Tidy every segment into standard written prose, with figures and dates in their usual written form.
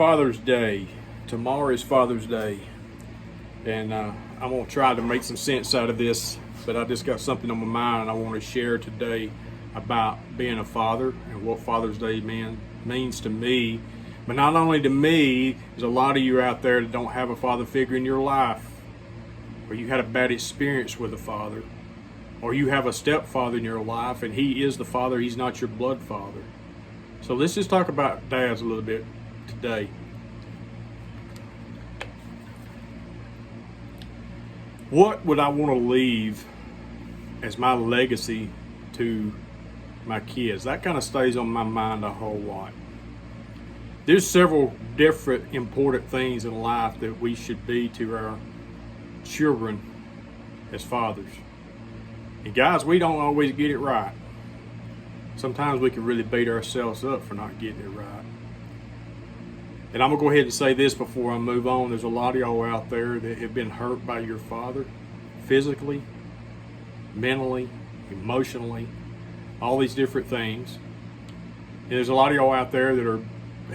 Father's Day. Tomorrow is Father's Day. And I'm going to try to make some sense out of this, but I just got something on my mind I want to share today about being a father and what Father's Day means to me. But not only to me, there's a lot of you out there that don't have a father figure in your life, or you had a bad experience with a father, or you have a stepfather in your life and he is the father, he's not your blood father. So let's just talk about dads a little bit today. What would I want to leave as my legacy to my kids? That kind of stays on my mind a whole lot. There's several different important things in life that we should be to our children as fathers. And guys, we don't always get it right. Sometimes we can really beat ourselves up for not getting it right. And I'm going to go ahead and say this before I move on. There's a lot of y'all out there that have been hurt by your father, physically, mentally, emotionally, all these different things. And there's a lot of y'all out there that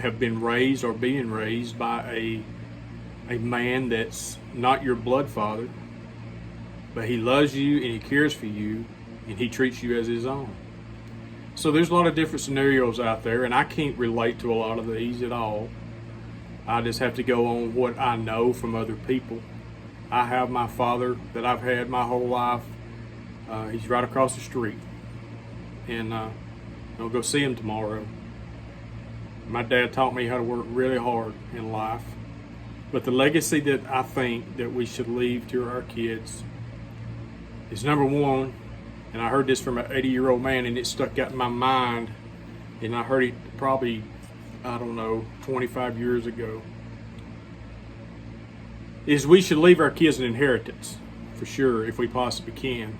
have been raised or being raised by a man that's not your blood father, but he loves you and he cares for you and he treats you as his own. So there's a lot of different scenarios out there, and I can't relate to a lot of these at all. I just have to go on what I know from other people. I have my father that I've had my whole life. He's right across the street. And I'll go see him tomorrow. My dad taught me how to work really hard in life. But the legacy that I think that we should leave to our kids is, number one, and I heard this from an 80-year-old man and it stuck out in my mind, and I heard it probably, 25 years ago, is we should leave our kids an inheritance, for sure, if we possibly can.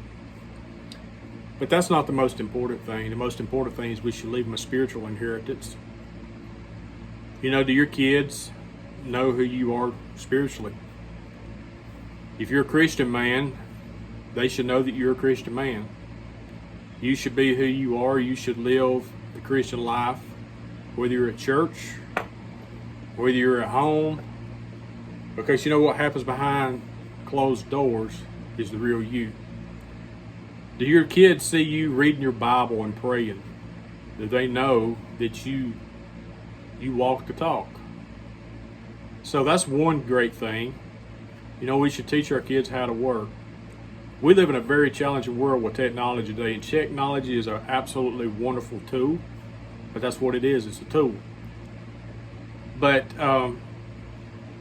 But that's not the most important thing. The most important thing is we should leave them a spiritual inheritance. You know, do your kids know who you are spiritually? If you're a Christian man, they should know that you're a Christian man. You should be who you are. You should live the Christian life, whether you're at church, whether you're at home, because you know what happens behind closed doors is the real you. Do your kids see you reading your Bible and praying? Do they know that you walk the talk? So that's one great thing. You know, we should teach our kids how to work. We live in a very challenging world with technology today, and technology is an absolutely wonderful tool, but that's what it is, it's a tool. But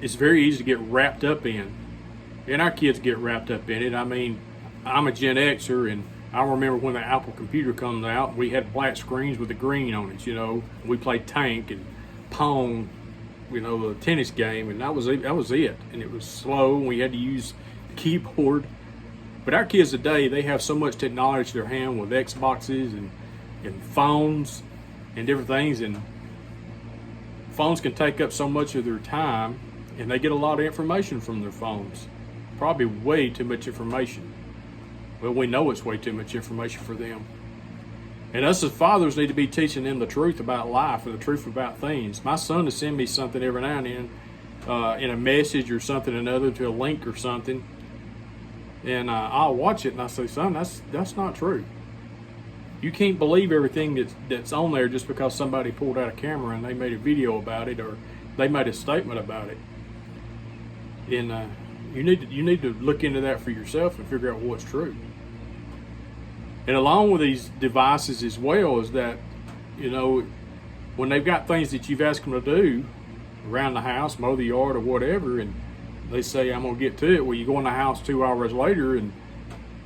it's very easy to get wrapped up in, and our kids get wrapped up in it. I mean, I'm a Gen Xer, and I remember when the Apple computer comes out, we had black screens with the green on it, you know. We played Tank and Pong, you know, the tennis game, and that was it, and it was slow, and we had to use the keyboard. But our kids today, they have so much technology in their hand with Xboxes and phones and different things, and phones can take up so much of their time, and they get a lot of information from their phones. Probably way too much information. Well, we know it's way too much information for them. And us as fathers need to be teaching them the truth about life and the truth about things. My son will send me something every now and then in a message or something or another, to a link or something. And I'll watch it and I say, son, that's not true. You can't believe everything that's on there just because somebody pulled out a camera and they made a video about it or they made a statement about it. And you need to look into that for yourself and figure out what's true. And along with these devices as well is that, you know, when they've got things that you've asked them to do around the house, mow the yard or whatever, and they say, I'm going to get to it. Well, you go in the house 2 hours later and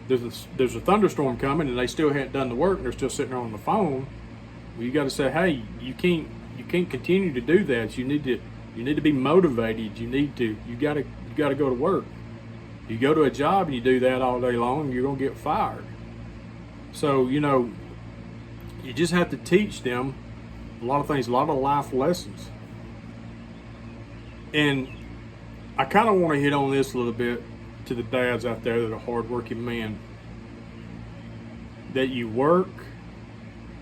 there's a thunderstorm coming and they still haven't done the work and they're still sitting there on the phone. Well, you got to say, hey, you can't continue to do that. You need to be motivated. You got to go to work. You go to a job and you do that all day long, you're going to get fired. So, you know, you just have to teach them a lot of things, a lot of life lessons. And I kind of want to hit on this a little bit to the dads out there that are hardworking men. That you work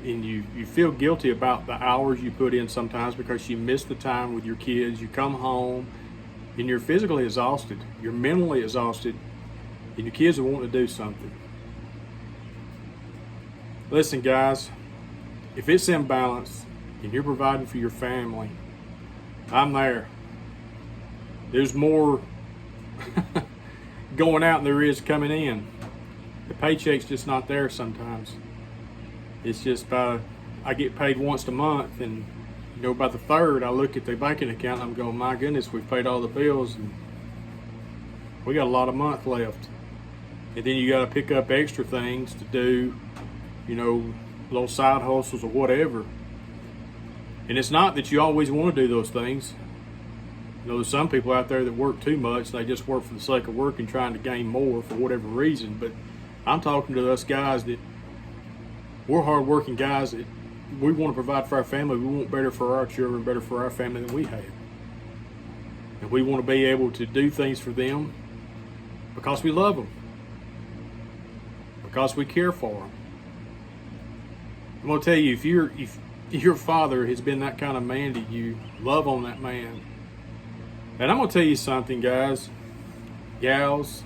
and you feel guilty about the hours you put in sometimes because you miss the time with your kids. You come home and you're physically exhausted, you're mentally exhausted, and your kids are wanting to do something. Listen, guys, if it's imbalanced and you're providing for your family, I'm there. There's more going out than there is coming in. The paycheck's just not there sometimes. It's just I get paid once a month, and by the third, I look at the banking account and I'm going, my goodness, we've paid all the bills and we got a lot of month left. And then you got to pick up extra things to do, little side hustles or whatever. And it's not that you always want to do those things. There's some people out there that work too much. They just work for the sake of working, trying to gain more for whatever reason. But I'm talking to us guys that we're hardworking guys that we want to provide for our family. We want better for our children, better for our family than we have. And we want to be able to do things for them because we love them, because we care for them. I'm going to tell you, if your father has been that kind of man to you, love on that man. And I'm going to tell you something, guys, gals.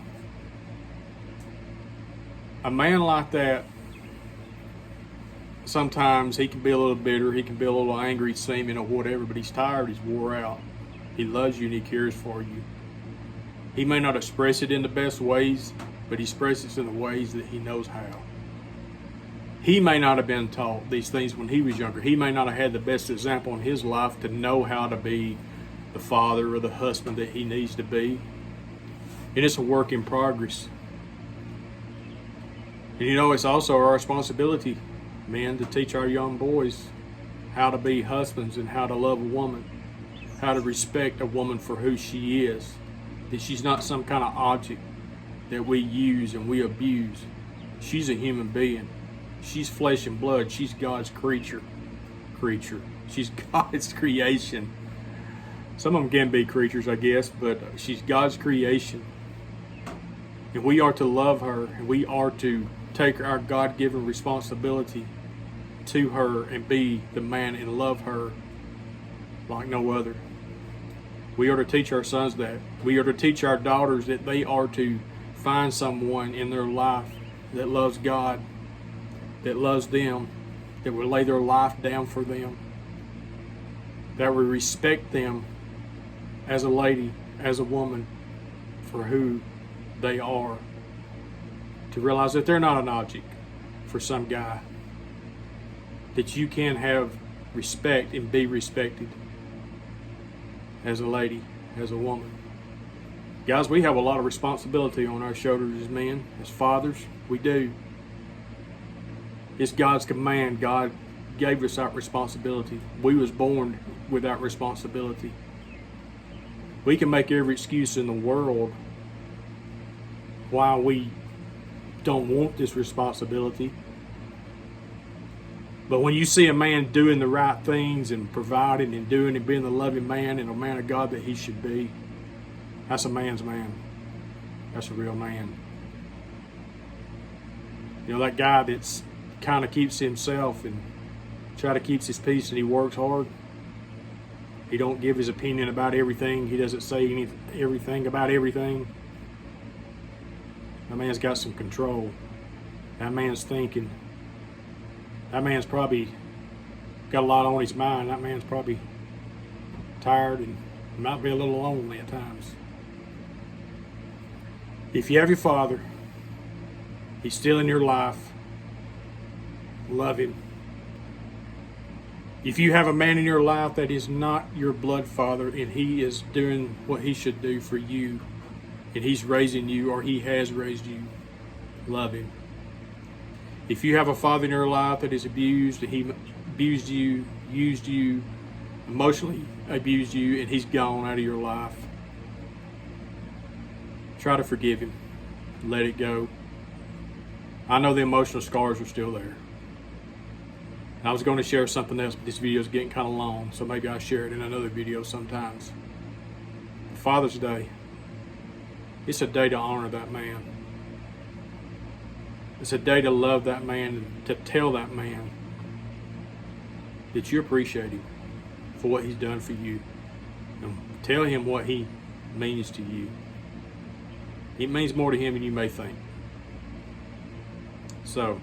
A man like that, sometimes he can be a little bitter, he can be a little angry, seeming or whatever, but he's tired, he's wore out. He loves you and he cares for you. He may not express it in the best ways, but he expresses it in the ways that he knows how. He may not have been taught these things when he was younger. He may not have had the best example in his life to know how to be the father or the husband that he needs to be. And it's a work in progress. And it's also our responsibility, men, to teach our young boys how to be husbands and how to love a woman, how to respect a woman for who she is, that she's not some kind of object that we use and we abuse. She's a human being. She's flesh and blood. She's God's creature. She's God's creation. Some of them can be creatures, I guess, but she's God's creation. And we are to love her, and we are to take our God-given responsibility to her and be the man and love her like no other. We are to teach our sons that. We are to teach our daughters that they are to find someone in their life that loves God, that loves them, that will lay their life down for them, that will respect them as a lady, as a woman, for who they are. To realize that they're not an object for some guy. That you can have respect and be respected as a lady, as a woman. Guys, we have a lot of responsibility on our shoulders as men, as fathers. We do. It's God's command. God gave us that responsibility. We was born with that responsibility. We can make every excuse in the world why we don't want this responsibility. But when you see a man doing the right things and providing and doing and being the loving man and a man of God that he should be, that's a man's man. That's a real man. That guy that's kind of keeps himself and try to keeps his peace and he works hard. He don't give his opinion about everything. He doesn't say everything about everything. That man's got some control. That man's thinking. That man's probably got a lot on his mind. That man's probably tired and might be a little lonely at times. If you have your father, he's still in your life, love him. If you have a man in your life that is not your blood father and he is doing what he should do for you and he's raising you or he has raised you, love him. If you have a father in your life that is abused and he abused you, used you, emotionally abused you, and he's gone out of your life, try to forgive him. Let it go. I know the emotional scars are still there. And I was going to share something else, but this video is getting kind of long, so maybe I'll share it in another video sometimes. Father's Day. It's a day to honor that man. It's a day to love that man, to tell that man that you appreciate him for what he's done for you. And tell him what he means to you. It means more to him than you may think. So,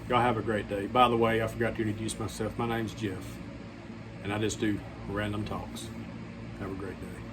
y'all have a great day. By the way, I forgot to introduce myself. My name's Jeff, and I just do random talks. Have a great day.